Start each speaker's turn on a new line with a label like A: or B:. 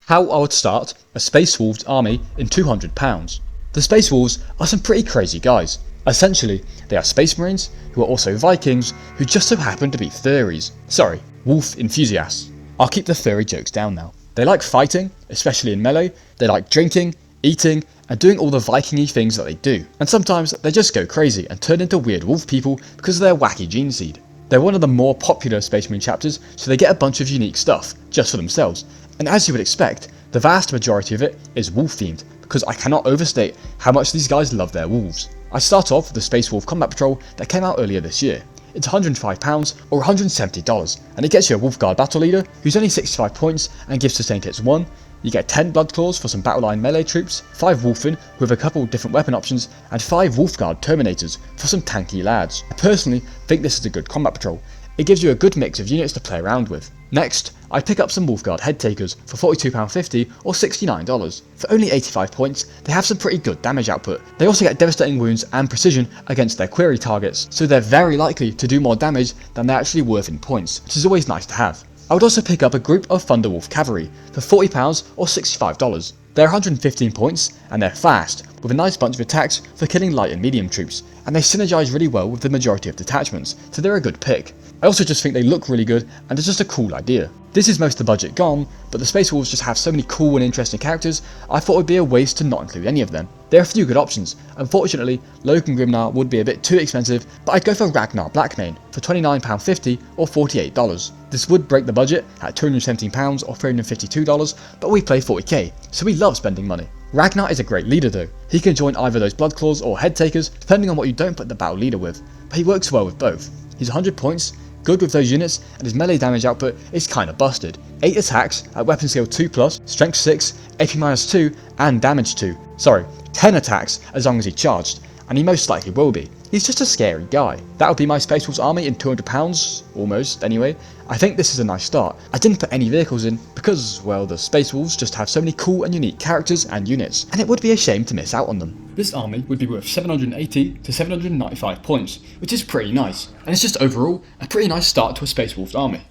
A: How I would start a Space Wolves army in £200. The Space Wolves are some pretty crazy guys. Essentially, they are Space Marines who are also Vikings who just so happen to be furries. Sorry, wolf enthusiasts. I'll keep the furry jokes down now. They like fighting, especially in melee. They like drinking, eating, and doing all the Viking-y things that they do. And sometimes they just go crazy and turn into weird wolf people because of their wacky gene seed. They're one of the more popular Space Marine chapters, so they get a bunch of unique stuff, just for themselves. And as you would expect, the vast majority of it is wolf themed, because I cannot overstate how much these guys love their wolves. I start off with the Space Wolf Combat Patrol that came out earlier this year. It's £105 or $170, and it gets you a Wolf Guard Battle Leader who's only 65 points and gives Sustained Hits 1. You get 10 Blood Claws for some battle line melee troops, 5 Wolfen with a couple different weapon options, and 5 Wolfguard Terminators for some tanky lads. I personally think this is a good combat patrol. It gives you a good mix of units to play around with. Next, I pick up some Wolfguard Head Takers for £42.50 or $69. For only 85 points, they have some pretty good damage output. They also get devastating wounds and precision against their query targets, so they're very likely to do more damage than they're actually worth in points, which is always nice to have. I would also pick up a group of Thunderwolf Cavalry for £40 or $65. They're 115 points and they're fast, with a nice bunch of attacks for killing light and medium troops, and they synergize really well with the majority of detachments, so they're a good pick. I also just think they look really good and it's just a cool idea. This is most of the budget gone, but the Space Wolves just have so many cool and interesting characters, I thought it would be a waste to not include any of them. There are a few good options. Unfortunately, Logan Grimnar would be a bit too expensive, but I'd go for Ragnar Blackmane for £29.50 or $48. This would break the budget at £217 or $352, but we play 40k, so we love spending money. Ragnar is a great leader though. He can join either those Blood Claws or Head Takers, depending on what you don't put the battle leader with, but he works well with both. He's 100 points, good with those units, and his melee damage output is kinda busted. 8 attacks at weapon skill 2+, strength 6, AP -2, and damage 2. Sorry, 10 attacks as long as he charged, and he most likely will be. He's just a scary guy. That would be my Space Wolves army in £200, almost anyway. I think this is a nice start. I didn't put any vehicles in because, well, the Space Wolves just have so many cool and unique characters and units, and it would be a shame to miss out on them. This army would be worth 780 to 795 points, which is pretty nice, and it's just overall a pretty nice start to a Space Wolves army.